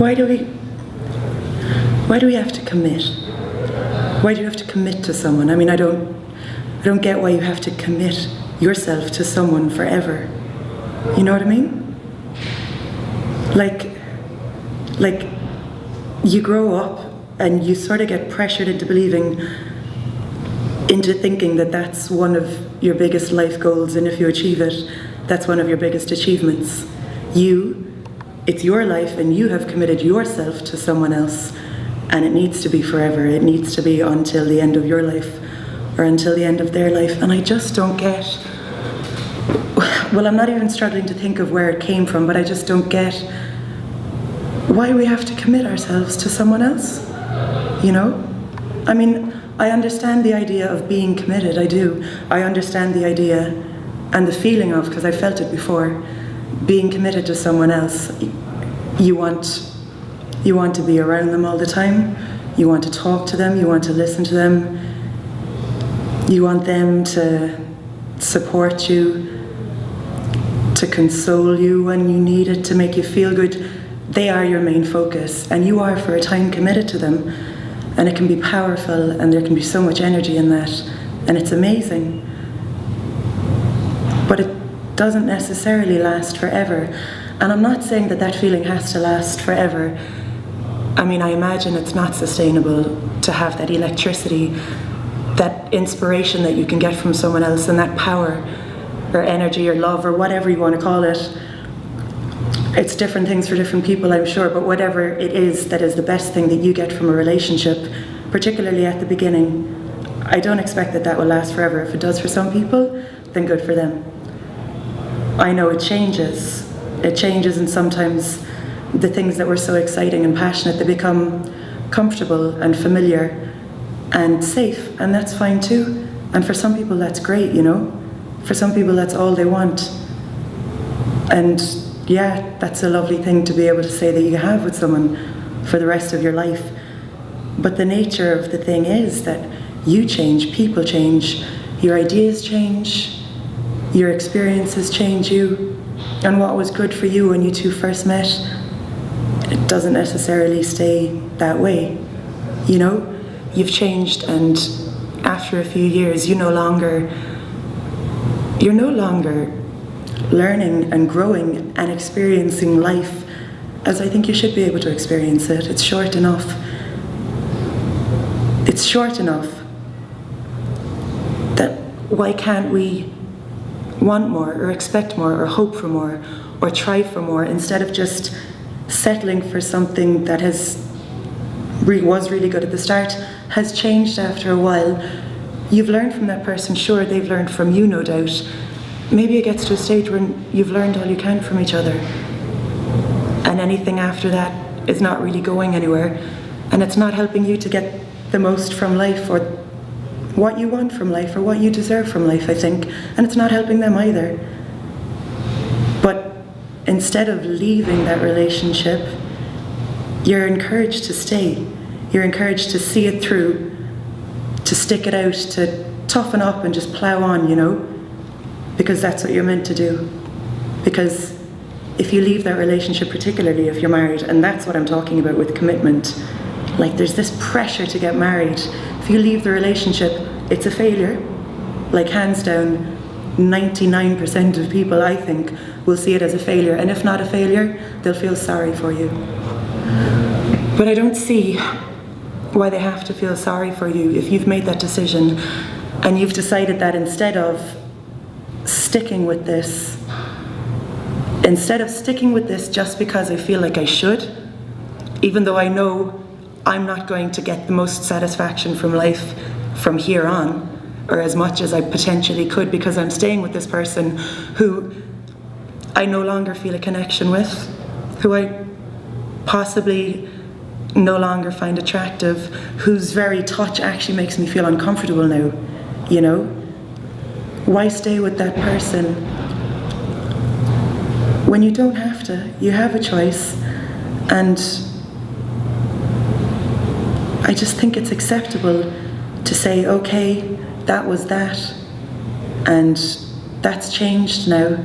Why do we have to commit? Why do you have to commit to someone? I mean, I don't get why you have to commit yourself to someone forever. You know what I mean? Like you grow up and you sort of get pressured into thinking that that's one of your biggest life goals, and if you achieve it, that's one of your biggest achievements. It's your life and you have committed yourself to someone else, and it needs to be forever. It needs to be until the end of your life or until the end of their life. And I just don't get, well, I'm not even struggling to think of where it came from, but I just don't get why we have to commit ourselves to someone else, you know? I mean, I understand the idea of being committed, I do. I understand the idea and the feeling of, because I felt it before, being committed to someone else. You want to be around them all the time, you want to talk to them, you want to listen to them, you want them to support you, to console you when you need it, to make you feel good. They are your main focus, and you are for a time committed to them, and it can be powerful, and there can be so much energy in that, and it's amazing. But it doesn't necessarily last forever, and I'm not saying that that feeling has to last forever. I mean, I imagine it's not sustainable to have that electricity, that inspiration that you can get from someone else, and that power or energy or love or whatever you want to call it. It's different things for different people, I'm sure, but whatever it is that is the best thing that you get from a relationship, particularly at the beginning, I don't expect that that will last forever. If it does for some people, then good for them. I know it changes, and sometimes the things that were so exciting and passionate, they become comfortable and familiar and safe, and that's fine too. And for some people that's great, you know? For some people that's all they want. And yeah, that's a lovely thing to be able to say that you have with someone for the rest of your life. But the nature of the thing is that you change, people change, your ideas change, your experiences change you, and what was good for you when you two first met, it doesn't necessarily stay that way. You know, you've changed, and after a few years, you're no longer learning and growing and experiencing life as I think you should be able to experience it. It's short enough. It's short enough that why can't we want more or expect more or hope for more or try for more instead of just settling for something that was really good at the start, has changed after a while. You've learned from that person, sure, they've learned from you, no doubt. Maybe it gets to a stage when you've learned all you can from each other, and anything after that is not really going anywhere, and it's not helping you to get the most from life or what you want from life or what you deserve from life, I think, and it's not helping them either. But instead of leaving that relationship, you're encouraged to stay. You're encouraged to see it through, to stick it out, to toughen up and just plow on, you know? Because that's what you're meant to do. Because if you leave that relationship, particularly if you're married, and that's what I'm talking about with commitment, like there's this pressure to get married. If you leave the relationship, it's a failure. Like hands down, 99% of people, I think, will see it as a failure. And if not a failure, they'll feel sorry for you. But I don't see why they have to feel sorry for you if you've made that decision and you've decided that instead of sticking with this just because I feel like I should, even though I know I'm not going to get the most satisfaction from life from here on, or as much as I potentially could, because I'm staying with this person who I no longer feel a connection with, who I possibly no longer find attractive, whose very touch actually makes me feel uncomfortable now, you know? Why stay with that person when you don't have to? You have a choice, and I just think it's acceptable to say, okay, that was that, and that's changed now,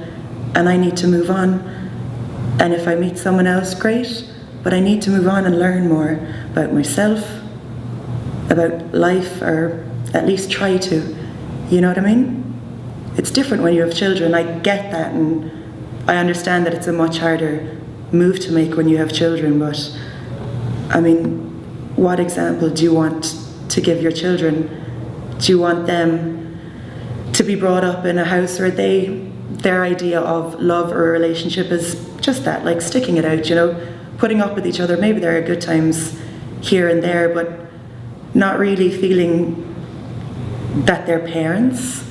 and I need to move on. And if I meet someone else, great. but I need to move on and learn more about myself, about life, or at least try to. You know what I mean? It's different when you have children. I get that, and I understand that it's a much harder move to make when you have children, but I mean, what example do you want to give your children? Do you want them to be brought up in a house where their idea of love or a relationship is just that, like sticking it out, you know, putting up with each other? Maybe there are good times here and there, but not really feeling that their parents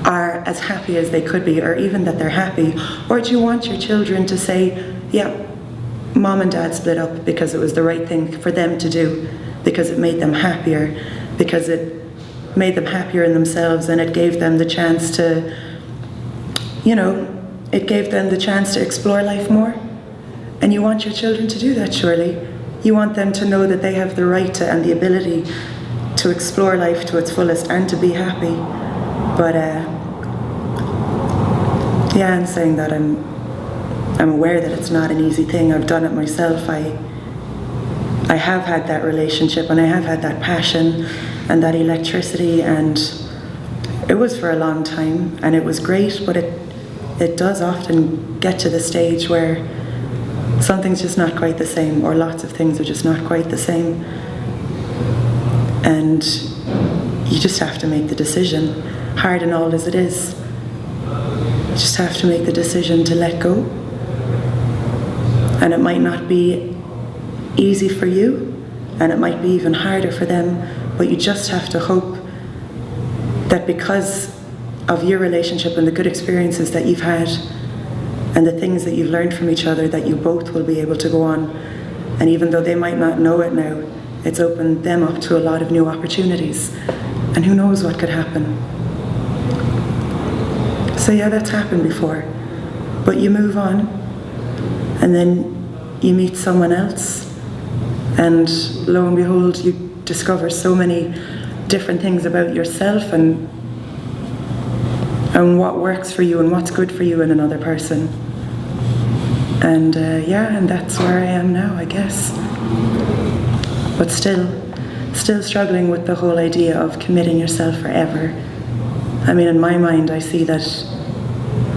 are as happy as they could be, or even that they're happy? Or do you want your children to say, yeah, mom and dad split up because it was the right thing for them to do, because it made them happier, because it made them happier in themselves, and it gave them the chance to, you know, it gave them the chance to explore life more? And you want your children to do that, surely. You want them to know that they have the right to and the ability to explore life to its fullest and to be happy. But yeah, in saying that, I'm aware that it's not an easy thing. I've done it myself. I have had that relationship, and I have had that passion and that electricity, and it was for a long time, and it was great, but it does often get to the stage where something's just not quite the same, or lots of things are just not quite the same. And you just have to make the decision, hard and all as it is. You just have to make the decision to let go. And it might not be easy for you, and it might be even harder for them, but you just have to hope that because of your relationship and the good experiences that you've had and the things that you've learned from each other, that you both will be able to go on. And even though they might not know it now, it's opened them up to a lot of new opportunities, and who knows what could happen. So yeah, that's happened before, but you move on, and then you meet someone else, and lo and behold, you discover so many different things about yourself and what works for you and what's good for you in another person. And yeah, and that's where I am now, I guess. But still struggling with the whole idea of committing yourself forever. I mean, in my mind, I see that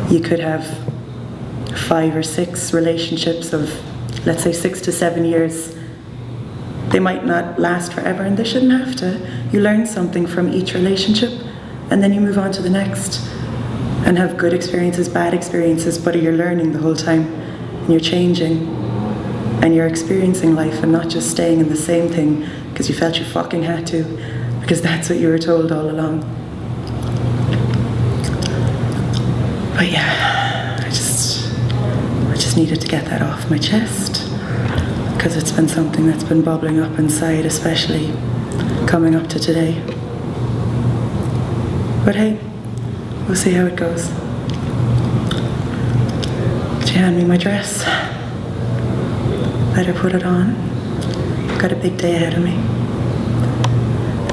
you could have 5 or 6 relationships of, let's say, 6 to 7 years. They might not last forever, and they shouldn't have to. You learn something from each relationship, and then you move on to the next, and have good experiences, bad experiences, but you're learning the whole time, and you're changing, and you're experiencing life, and not just staying in the same thing because you felt you fucking had to, because that's what you were told all along. But yeah, I just needed to get that off my chest, because it's been something that's been bubbling up inside, especially coming up to today. But hey, we'll see how it goes. Could you hand me my dress? Better put it on. I've got a big day ahead of me.